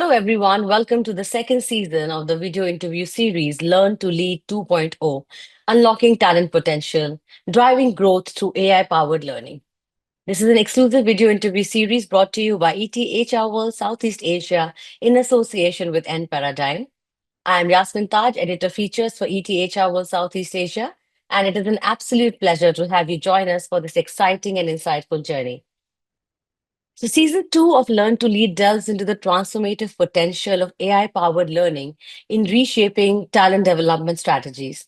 Hello, everyone. Welcome to the second season of the video interview series Learn to Lead 2.0, Unlocking Talent Potential, Driving Growth Through AI Powered Learning. This is an exclusive video interview series brought to you by ETHRWorld Southeast Asia in association with Enparadigm. I am Yasmin Taj, editor features for ETHRWorld Southeast Asia, and it is an absolute pleasure to have you join us for this exciting and insightful journey. So, season two of Learn to Lead delves into the transformative potential of AI powered learning in reshaping talent development strategies.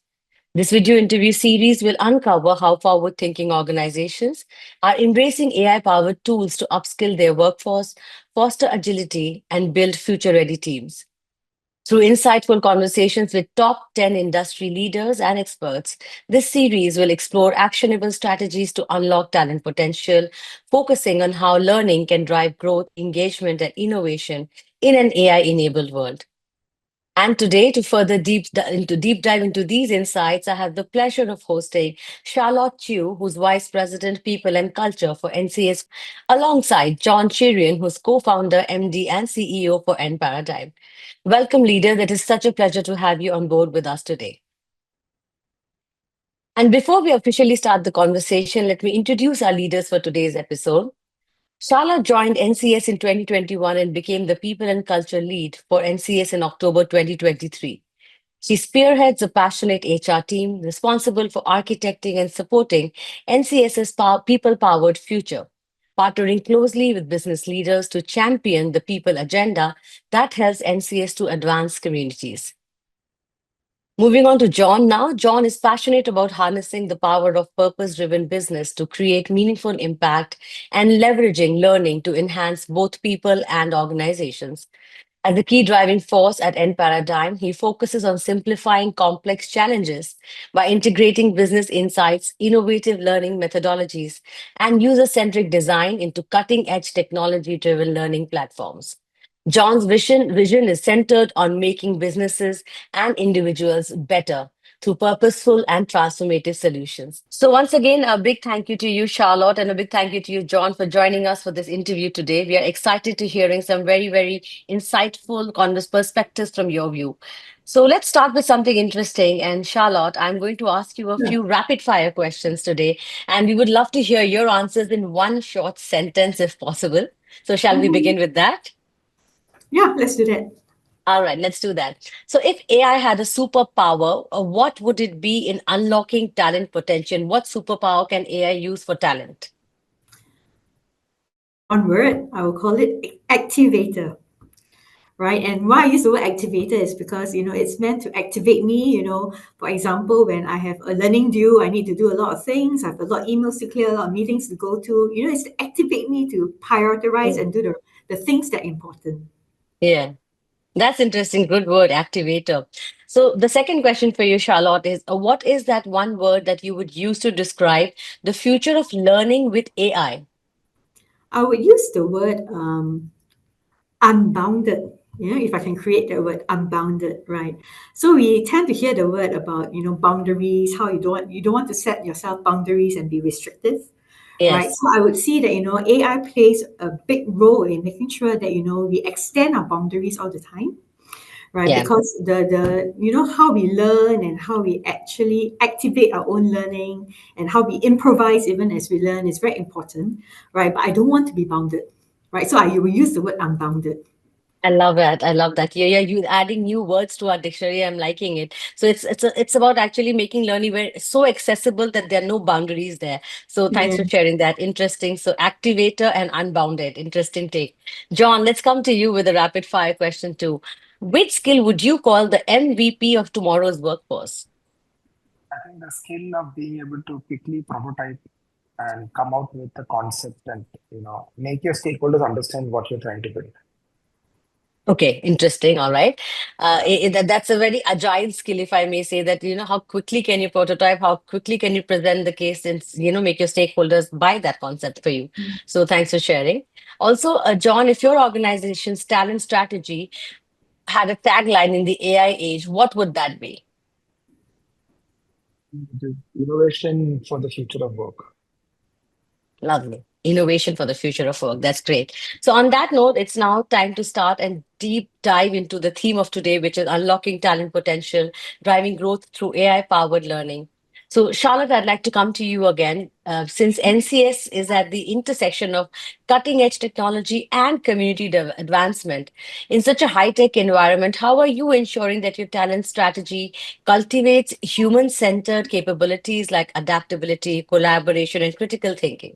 This video interview series will uncover how forward thinking organizations are embracing AI powered tools to upskill their workforce, foster agility, and build future ready teams. Through insightful conversations with top 10 industry leaders and experts, this series will explore actionable strategies to unlock talent potential, focusing on how learning can drive growth, engagement, and innovation in an AI enabled world. And today, to further deep dive into these insights, I have the pleasure of hosting Charlotte Chiew, who's Vice President People and Culture for NCS, alongside John Cherian, who's co-founder, MD, and CEO for Enparadigm. Welcome, leaders. It is such a pleasure to have you on board with us today. And before we officially start the conversation, let me introduce our leaders for today's episode. Shala joined NCS in 2021 and became the People and Culture Lead for NCS in October 2023. She spearheads a passionate HR team responsible for architecting and supporting NCS's people-powered future, partnering closely with business leaders to champion the people agenda that helps NCS to advance communities. Moving on to John now. John is passionate about harnessing the power of purpose driven business to create meaningful impact and leveraging learning to enhance both people and organizations. As a key driving force at Enparadigm, he focuses on simplifying complex challenges by integrating business insights, innovative learning methodologies, and user centric design into cutting edge technology driven learning platforms. John's vision is centered on making businesses and individuals better through purposeful and transformative solutions. So, once again, a big thank you to you, Charlotte, and a big thank you to you, John, for joining us for this interview today. We are excited to hearing some very insightful perspectives from your view. So, let's start with something interesting. And, Charlotte, I'm going to ask you a Yeah. few rapid fire questions today, and we would love to hear your answers in one short sentence if possible. So, shall we Mhm. begin with that? Yeah, let's do that. All right, let's do that. So, if AI had a superpower, what would it be in unlocking talent potential? What superpower can AI use for talent? One word, I will call it activator, right? And why I use the word activator is because, it's meant to activate me. For example, when I have a learning due, I need to do a lot of things. I have a lot of emails to clear, a lot of meetings to go to. It's to activate me to prioritize Mm, and do the things that are important. yeah, that's interesting. Good word, activator. So, the second question for you, Charlotte, is what is that one word that you would use to describe the future of learning with AI? I would use the word unbounded. If I can create the word unbounded, right? So we tend to hear the word about boundaries, how you don't want to set yourself boundaries and be restrictive, right? Yes, So I would see that AI plays a big role in making sure that we extend our boundaries all the time, right? yeah. Because the how we learn and how we actually activate our own learning and how we improvise even as we learn is very important, right? But I don't want to be bounded, right? So I will use the word unbounded. I love that. I love that. Yeah, you adding new words to our dictionary. I'm liking it. So it's about actually making learning very so accessible that there are no boundaries there. So thanks for Yeah. sharing that. Interesting. So activator and unbounded. Interesting take. John, let's come to you with a rapid fire question too. Which skill would you call the MVP of tomorrow's workforce? I think the skill of being able to quickly prototype and come out with a concept and make your stakeholders understand what you're trying to build. Okay, interesting. All right. That's a very agile skill, if I may say that, how quickly can you prototype, how quickly can you present the case and, make your stakeholders buy that concept for you. So thanks for sharing. Also, John, if your organization's talent strategy had a tagline in the AI age, what would that be? It is innovation for the future of work. Lovely. innovation for the future of work. That's great. So, on that note, it's now time to start and deep dive into the theme of today, which is unlocking talent potential, driving growth through AI powered learning. So, Charlotte, I'd like to come to you again. Since NCS is at the intersection of cutting edge technology and community advancement, in such a high tech environment, how are you ensuring that your talent strategy cultivates human centered capabilities like adaptability, collaboration, and critical thinking?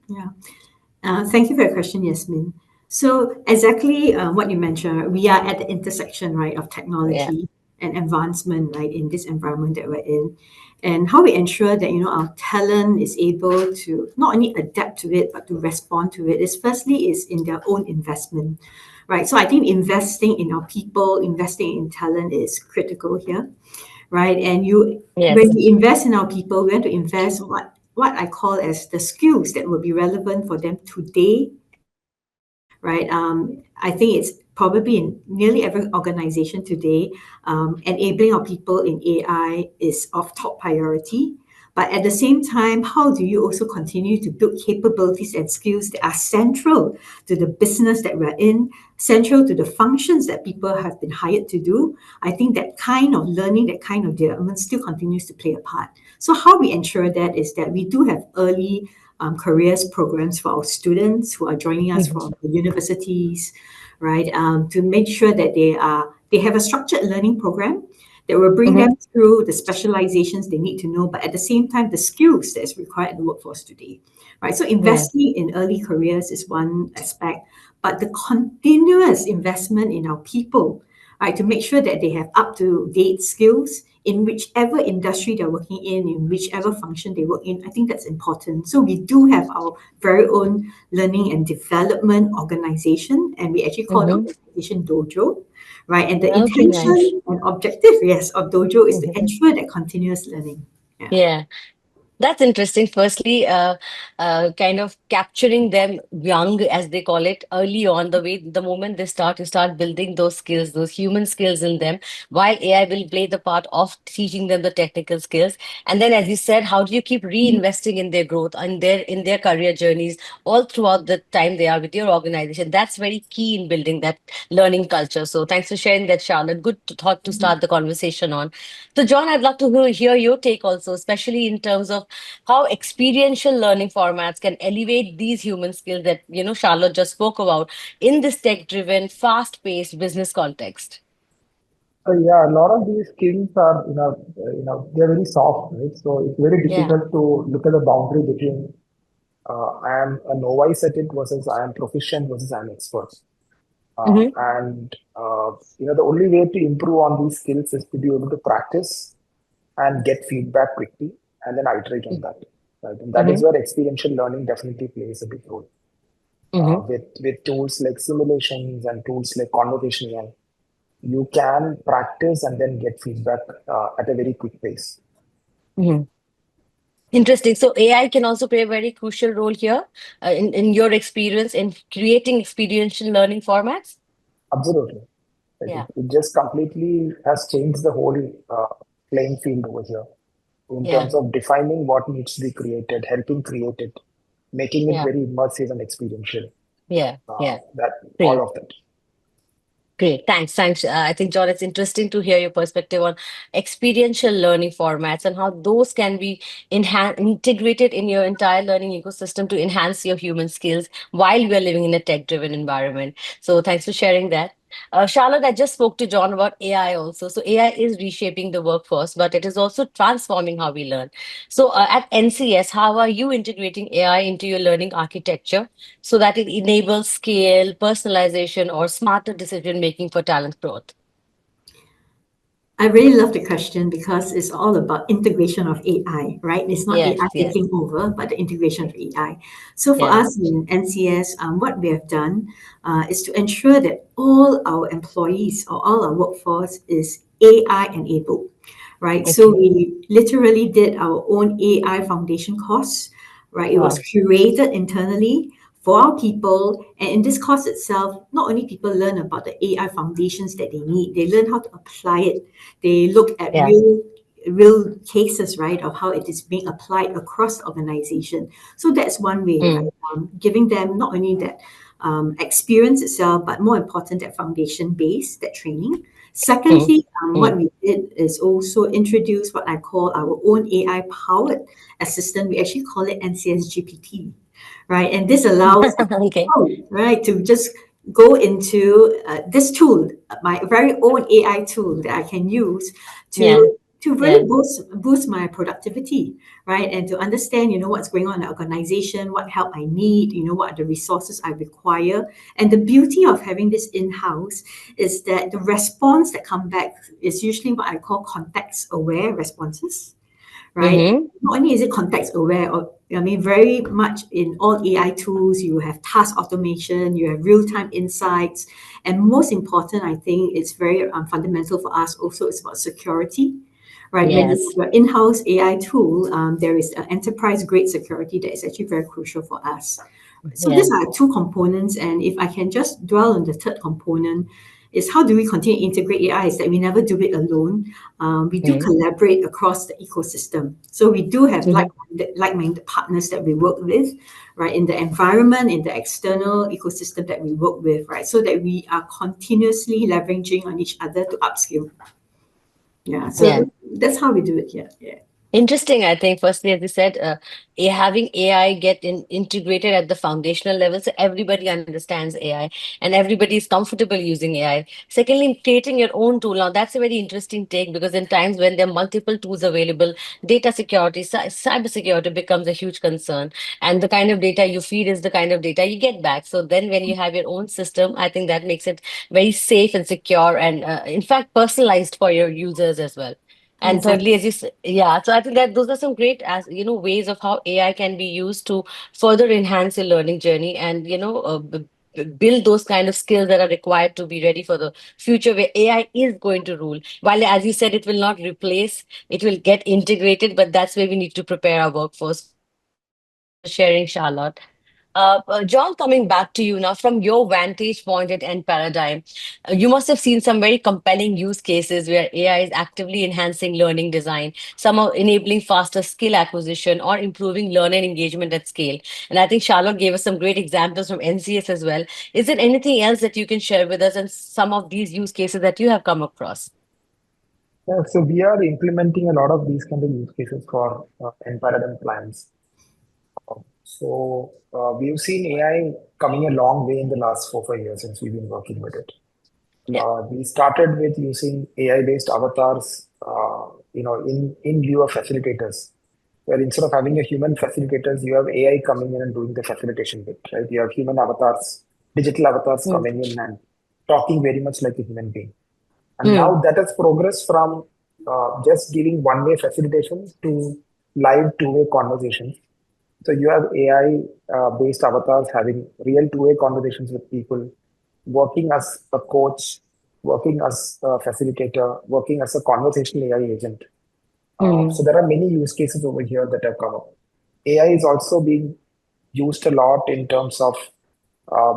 Yeah. Thank you for your question, Yasmin. So exactly what you mentioned, right? We are at the intersection, right, of Yeah. technology and advancement, right, in this environment that we're in, and how we ensure that our talent is able to not only adapt to it but to respond to it is firstly is in their own investment, right? So I think investing in our people, investing in talent is critical here, right? And when Yes. we invest in our people, we want to invest what I call as the skills that will be relevant for them today and tomorrow, right? I think it's probably in nearly every organization today, enabling our people in AI is of top priority. But at the same time, how do you also continue to build capabilities and skills that are central to the business that we're in, central to the functions that people have been hired to do? I think that kind of learning, that kind of development still continues to play a part. So, how we ensure that is that we do have early careers programs for our students who are joining us Mhm. from the universities, right? To make sure that they have a structured learning program that will bring Mhm. them through the specializations they need to know, but at the same time, the skills that is required in the workforce today, right? So Yeah. investing in early careers is one aspect, but the continuous investment in our people, right, to make sure that they have up to date skills in whichever industry they're working in whichever function they work in. I think that's important. So we do have our very own learning and development organization, and we actually call the Mhm. organization Dojo, right? And the Okay, nice. intention and objective, yes, of Dojo is to Mhm. ensure that continuous learning. Yeah. Yeah. That's interesting. Firstly, kind of capturing them young, as they call it, early on, the moment they start, you start building those skills, those human skills in them, while AI will play the part of teaching them the technical skills. And then, as you said, how do you keep reinvesting in their growth and in their career journeys all throughout the time they are with your organization? That's very key in building that learning culture. So thanks for sharing that, Charlotte. Good thought to start the conversation on. So, John, I'd love to hear your take also, especially in terms of how experiential learning formats can elevate these human skills that Charlotte just spoke about in this tech-driven, fast-paced business context. So yeah, a lot of these skills are, they're very soft, right? So it's very Yeah. difficult to look at the boundary between I am a novice at it versus I am proficient versus I am expert. Mm-hmm. The only way to improve on these skills is to be able to practice and get feedback quickly and then iterate on that. Right? And that is Mm-hmm. where experiential learning definitely plays a big role. Mm-hmm. With tools like simulations and tools like conversational AI, you can practice and then get feedback at a very quick pace. Mm-hmm. Interesting. So AI can also play a very crucial role here in your experience in creating experiential learning formats. Absolutely. Like Yeah. it just completely has changed the whole playing field over here in Yeah. terms of defining what needs to be created, helping create it, making it Yeah. very immersive and experiential. Yeah. Yeah. That all Great. of that. Great, thanks. Thanks. I think, John, it's interesting to hear your perspective on experiential learning formats and how those can be integrated in your entire learning ecosystem to enhance your human skills while we are living in a tech-driven environment. So, thanks for sharing that. Charlotte, I just spoke to John about AI also. So, AI is reshaping the workforce, but it is also transforming how we learn. So, at NCS, how are you integrating AI into your learning architecture so that it enables scale, personalization, or smarter decision making for talent growth? I really love the question because it's all about integration of AI, right? It's not Yes, AI yes, taking over, but the integration of AI. So for yeah, us in NCS, what we have done is to ensure that all our employees or all our workforce is AI enabled, right? So okay, we literally did our own AI foundation course, right? It was wow, curated internally for our people. And in this course itself, not only people learn about the AI foundations that they need, they learn how to apply it. They look at yeah, real real cases, right, of how it is being applied across the organization. So that's one way, right? Mm, Giving them not only that experience itself, but more important, that foundation base, that training. mm, Secondly, what mm. we did is also introduce what I call our own AI powered assistant. We actually call it NCS GPT, right? And this allows, Okay. right, to just go into this tool, my very own AI tool that I can use Yeah. to really Yeah. boost my productivity, right? And to understand, what's going on in the organization, what help I need, what are the resources I require. And the beauty of having this in-house is that the response that come back is usually what I call context aware responses, right? Mm-hmm. Not only is it context aware, or I mean, very much in all AI tools, you have task automation, you have real time insights, and most important, I think it's very fundamental for us. Also, it's about security, right? When you Yes. have your in-house AI tool, there is an enterprise-grade security that is actually very crucial for us. So Yeah. these are two components, and if I can just dwell on the third component, is how do we continue to integrate AI? Is that we never do it alone. We do Mm, collaborate across the ecosystem. So we do have mm-hmm. like-minded partners that we work with, right, in the environment, in the external ecosystem that we work with, right, so that we are continuously leveraging on each other to upskill. Yeah, so Yeah. that's how we do it here. Yeah. Interesting, I think. Firstly, as you said, having AI get integrated at the foundational level, so everybody understands AI and everybody is comfortable using AI. Secondly, creating your own tool. Now, that's a very interesting take because in times when there are multiple tools available, data security, cyber security becomes a huge concern. And the kind of data you feed is the kind of data you get back. So then, when you have your own system, I think that makes it very safe and secure and, in fact, personalized for your users as well. And thirdly, Exactly. as you yeah, so I think that those are some great as ways of how AI can be used to further enhance your learning journey and build those kind of skills that are required to be ready for the future where AI is going to rule. While as you said, it will not replace, it will get integrated, but that's where we need to prepare our workforce. So thank you so much for sharing, Charlotte. John, coming back to you now from your vantage point at Enparadigm, you must have seen some very compelling use cases where AI is actively enhancing learning design, some are enabling faster skill acquisition or improving learner engagement at scale. And I think Charlotte gave us some great examples from NCS as well. Is there anything else that you can share with us and some of these use cases that you have come across? Yeah, so we are implementing a lot of these kind of use cases for Enparadigm plans. We've seen AI coming a long way in the last 4 5 years since we've been working with it. Yeah. We started with using AI-based avatars, in lieu of facilitators, where instead of having a human facilitators, you have AI coming in and doing the facilitation bit, right? You have human avatars, digital avatars Mm, coming in and talking very much like a human being. And mm, now that has progressed from just giving one-way facilitation to live two-way conversations. So you have AI based avatars having real two-way conversations with people, working as a coach, working as a facilitator, working as a conversational AI agent. So mm, there are many use cases over here that have come up. AI is also being used a lot in terms of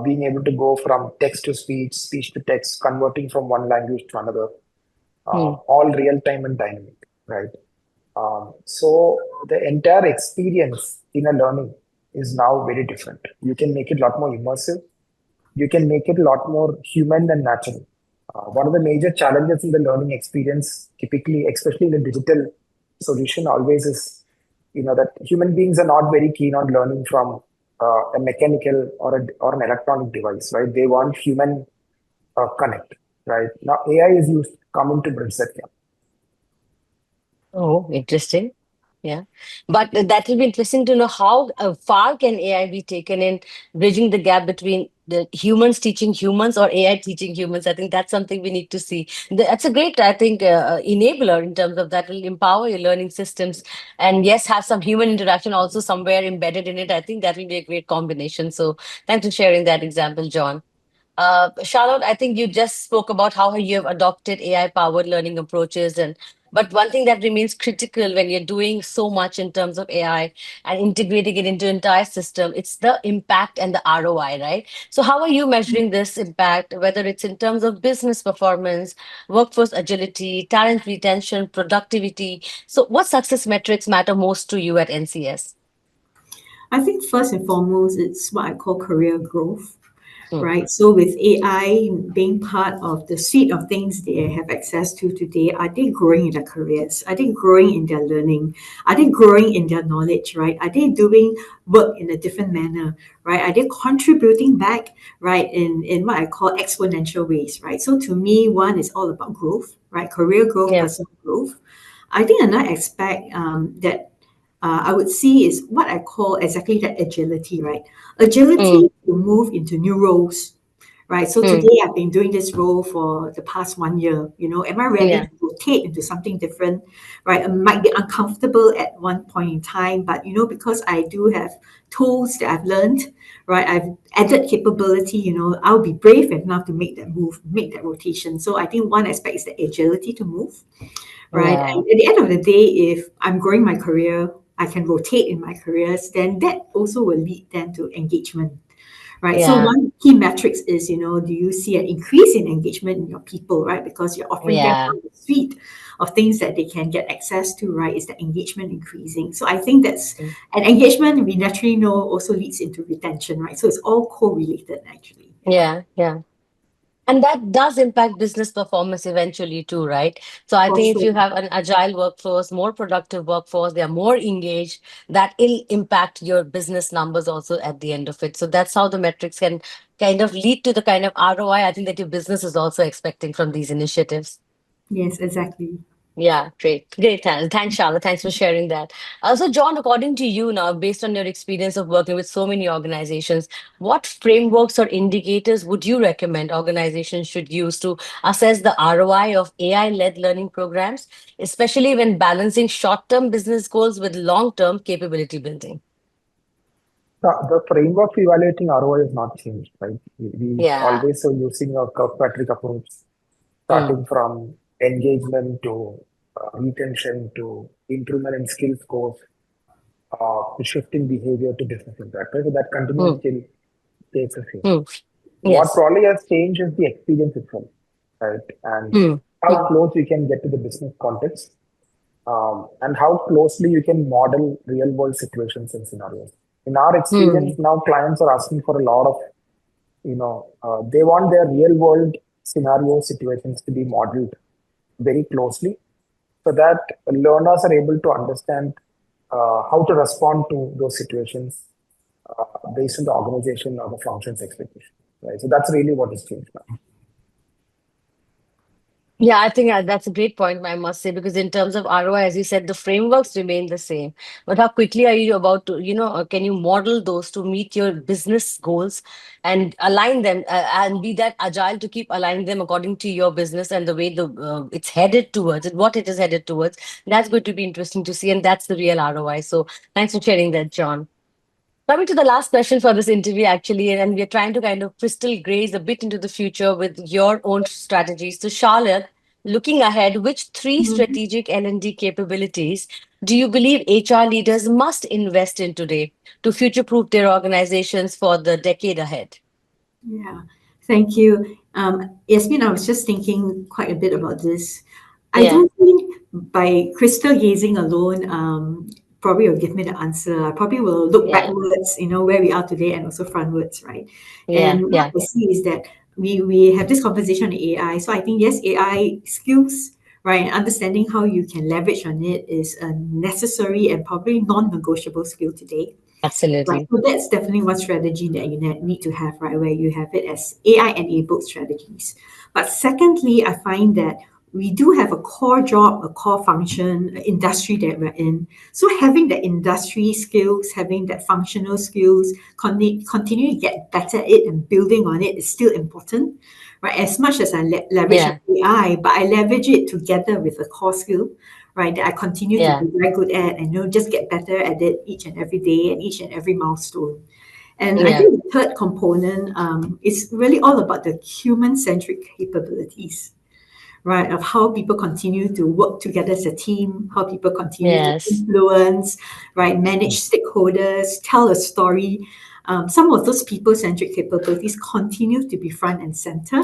being able to go from text to speech, speech to text, converting from one language to another, mm, all real time and dynamic, right? So the entire experience in a learning is now very different. You can make it a lot more immersive. You can make it a lot more human and natural. One of the major challenges in the learning experience, typically, especially in the digital solution, always is, that human beings are not very keen on learning from a mechanical or an electronic device, right? They want human connect, right? Now AI is used coming to bridge that gap. oh, interesting. Yeah. But that will be interesting to know how far can AI be taken in bridging the gap between the humans teaching humans or AI teaching humans. I think that's something we need to see. That's a great, I think, enabler in terms of that will empower your learning systems. And yes, have some human interaction also somewhere embedded in it. I think that will be a great combination. So thanks for sharing that example, John. Charlotte, I think you just spoke about how you have adopted AI-powered learning approaches and But one thing that remains critical when you're doing so much in terms of AI and integrating it into entire system, it's the impact and the ROI, right? So how are you measuring this impact, whether it's in terms of business performance, workforce agility, talent retention, productivity? So what success metrics matter most to you at NCS? I think first and foremost, it's what I call career growth, Mm. right? So with AI being part of the suite of things they have access to today, are they growing in their careers? Are they growing in their learning? Are they growing in their knowledge, right? Are they doing work in a different manner, right? Are they contributing back, right, in what I call exponential ways, right? So to me, one is all about growth, right? Career growth, Yeah. personal growth. I think another aspect that I would see is what I call exactly that agility, right? Mm. Agility to move into new roles, right? So Mm. today I've been doing this role for the past 1 year. Am I ready Yeah. to rotate into something different, right? It might be uncomfortable at one point in time, but because I do have tools that I've learned, right? I've added capability. I'll be brave enough to make that move, make that rotation. So I think one aspect is the agility to move, right? Yeah. And at the end of the day, if I'm growing my career, I can rotate in my careers, then that also will lead then to engagement, right? So Yeah. one key metrics is, do you see an increase in engagement in your people, right? Because you're offering them Yeah. a suite of things that they can get access to, right? Is the engagement increasing? So I think that's Mm. an engagement we naturally know also leads into retention, right? So it's all correlated actually. Yeah, Yeah. Yeah. And that does impact business performance eventually too, right? So I for think if sure. you have an agile workforce, more productive workforce, they are more engaged, that will impact your business numbers also at the end of it. So that's how the metrics can kind of lead to the kind of ROI I think that your business is also expecting from these initiatives. Yes, exactly. Yeah, great. Great. Thanks, Charlotte. Thanks for sharing that. So, John, according to you now, based on your experience of working with so many organizations, what frameworks or indicators would you recommend organizations should use to assess the ROI of AI-led learning programs, especially when balancing short-term business goals with long-term capability building? The framework for evaluating ROI has not changed, right? We Yeah. always are using a curve-patrick approach, Mm, starting from engagement to retention to improvement in skill scores to shifting behavior to business impact. Right? So that continuum mm, still stays the same. mm. What Yes. probably has changed is the experience itself, right? And Mm, how mm. close we can get to the business context, and how closely you can model real world situations and scenarios. In our experience, Mm. now clients are asking for a lot of, they want their real world scenario situations to be modeled very closely so that learners are able to understand how to respond to those situations uh, based on the organization or the function's expectation. Right. So that's really what has changed now. Yeah, I think that's a great point, I must say, because in terms of ROI, as you said, the frameworks remain the same. But how quickly are you about to, can you model those to meet your business goals and align them and be that agile to keep aligning them according to your business and the way it's headed towards and what it is headed towards? That's going to be interesting to see, and that's the real ROI. So thanks for sharing that, John. Coming to the last question for this interview, actually, and we're trying to kind of crystal graze a bit into the future with your own strategies. So, Charlotte, looking ahead, which three Mhm. strategic L&D capabilities do you believe HR leaders must invest in today to future-proof their organizations for the decade ahead? Yeah, thank you. Yasmin, I was just thinking quite a bit about this. I Yeah, don't think by crystal gazing alone, probably will give me the answer. I probably will look yeah, backwards, where we are today and also frontwards, right? yeah, And what yeah, I see is that we have this conversation on AI. So I think, yes, AI skills, right, and understanding how you can leverage on it is a necessary and probably non-negotiable skill today. Right. absolutely. So that's definitely one strategy that you need to have, right? Where you have it as AI enabled strategies. But secondly, I find that we do have a core job, a core function, industry that we're in. So having the industry skills, having that functional skills, continue to get better at it and building on it is still important, right? As much as I leverage on Yeah, AI, but I leverage it together with a core skill, right, that I continue to yeah, be very good at and just get better at it each and every day and each and every milestone. And I yeah, think the third component is really all about the human centric capabilities, right? Of how people continue to work together as a team, how people continue to Yes. influence, right? Manage stakeholders, tell a story. Some of those people-centric capabilities continue to be front and center.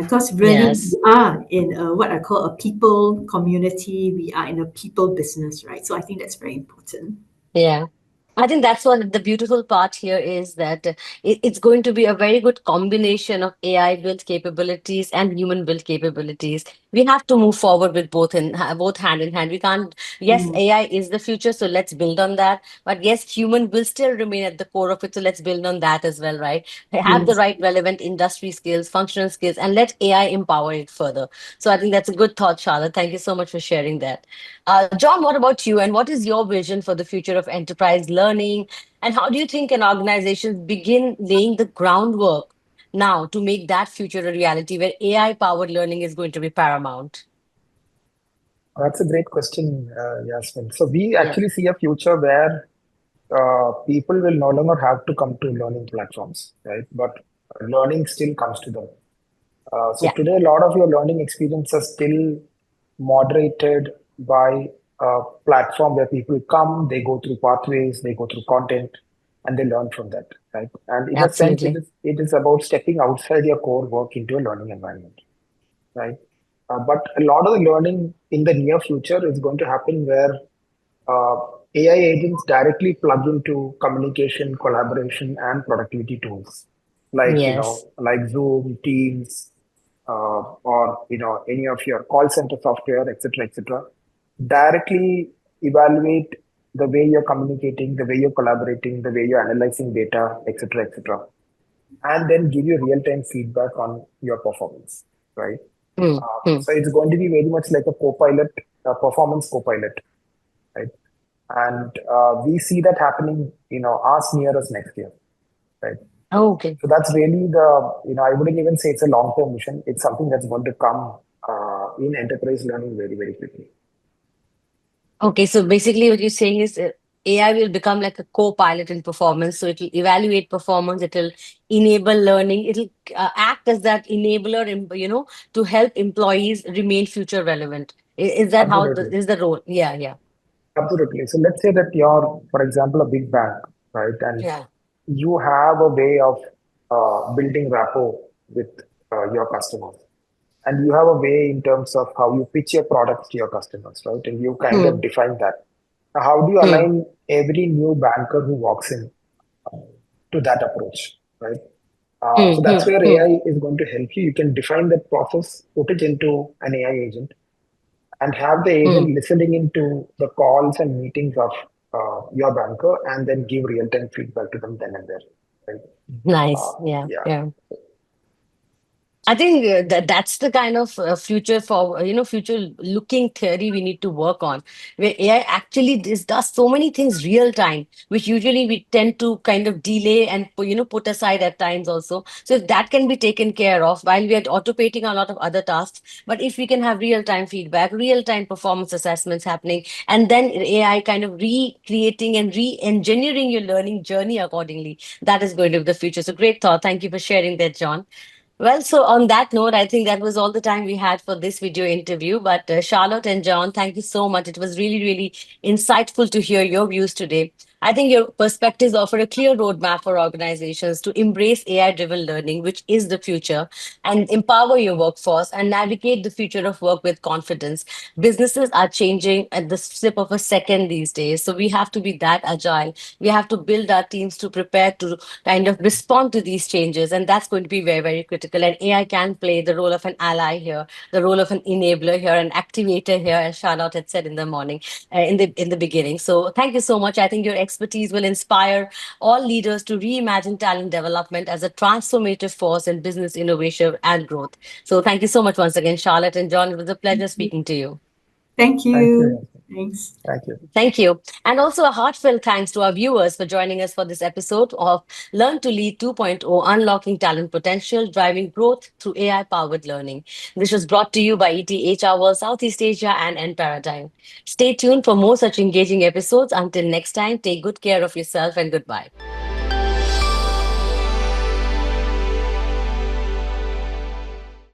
Because really, we Yes. are in what I call a people community. We are in a people business, right? So I think that's very important. Yeah. I think that's what the beautiful part here is that it's going to be a very good combination of AI built capabilities and human built capabilities. We have to move forward with both hand in hand. We can't. Yes, Mm, AI is the future, so let's build on that. But yes, human will still remain at the core of it, so let's build on that as well, right? Have the yes. right relevant industry skills, functional skills, and let AI empower it further. So I think that's a good thought, Charlotte. Thank you so much for sharing that. John, what about you? And what is your vision for the future of enterprise learning? And how do you think an organization begin laying the groundwork now to make that future a reality where AI powered learning is going to be paramount? That's a great question, Yasmin. So we Yeah. actually see a future where people will no longer have to come to learning platforms, right? But learning still comes to them. So Yeah. today, a lot of your learning experience are still moderated by a platform where people come, they go through pathways, they go through content, and they learn from that, right? And in a sense, Absolutely. it is about stepping outside your core work into a learning environment, right? But a lot of the learning in the near future is going to happen where uh, AI agents directly plug into communication, collaboration, and productivity tools like Yes. like Zoom, Teams, or any of your call center software, etc., etc. Directly evaluate the way you're communicating, the way you're collaborating, the way you're analyzing data, etc., etc., and then give you real-time feedback on your performance, right? Mm, mm. So it's going to be very much like a co-pilot, a performance co-pilot, right? And we see that happening, as near as next year, right? Okay. So that's really I wouldn't even say it's a long-term mission. It's something that's going to come in enterprise learning very, very quickly. Okay, so basically what you're saying is AI will become like a co-pilot in performance. So it will evaluate performance, it will enable learning, it will act as that enabler, to help employees remain future relevant. Is that how Absolutely. is the role? Yeah, yeah, Absolutely. So let's say that you're, for example, a big bank, right? And yeah. you have a way of building rapport with your customers. And you have a way in terms of how you pitch your products to your customers, right? And you kind of Hmm, define that. Now, how do you hmm, align every new banker who walks in to that approach, right? hmm, So hmm, that's where hmm. AI is going to help you. You can define that process, put it into an AI agent, and have the Hmm. agent listening into the calls and meetings of your banker, and then give real-time feedback to them then and there. Right? Nice. Yeah, Yeah, yeah. I think that's the kind of future looking theory we need to work on, where AI actually does so many things real time, which usually we tend to kind of delay and put aside at times also. So if that can be taken care of while we are automating a lot of other tasks, but if we can have real time feedback, real time performance assessments happening, and then AI kind of recreating and re-engineering your learning journey accordingly, that is going to be the future. So great thought. Thank you for sharing that, John. Well, so on that note, I think that was all the time we had for this video interview. But Charlotte and John, thank you so much. It was really, really insightful to hear your views today. I think your perspectives offer a clear roadmap for organizations to embrace AI driven learning, which is the future, and empower your workforce and navigate the future of work with confidence. Businesses are changing at the slip of a second these days. So we have to be that agile. We have to build our teams to prepare to kind of respond to these changes. And that's going to be very, very critical. And AI can play the role of an ally here, the role of an enabler here, an activator here, as Charlotte had said in the morning, in the beginning. So thank you so much. I think your expertise will inspire all leaders to reimagine talent development as a transformative force in business innovation and growth. So thank you so much once again, Charlotte and John. It was a pleasure speaking to you. Thank thank you, you. Yasmin. Thanks. Thank you. Thank you. And also a heartfelt thanks to our viewers for joining us for this episode of Learn to Lead 2.0, Unlocking Talent Potential, Driving Growth Through AI Powered Learning. This was brought to you by ETHRWorld Southeast Asia and Enparadigm. Stay tuned for more such engaging episodes. Until next time, take good care of yourself and goodbye.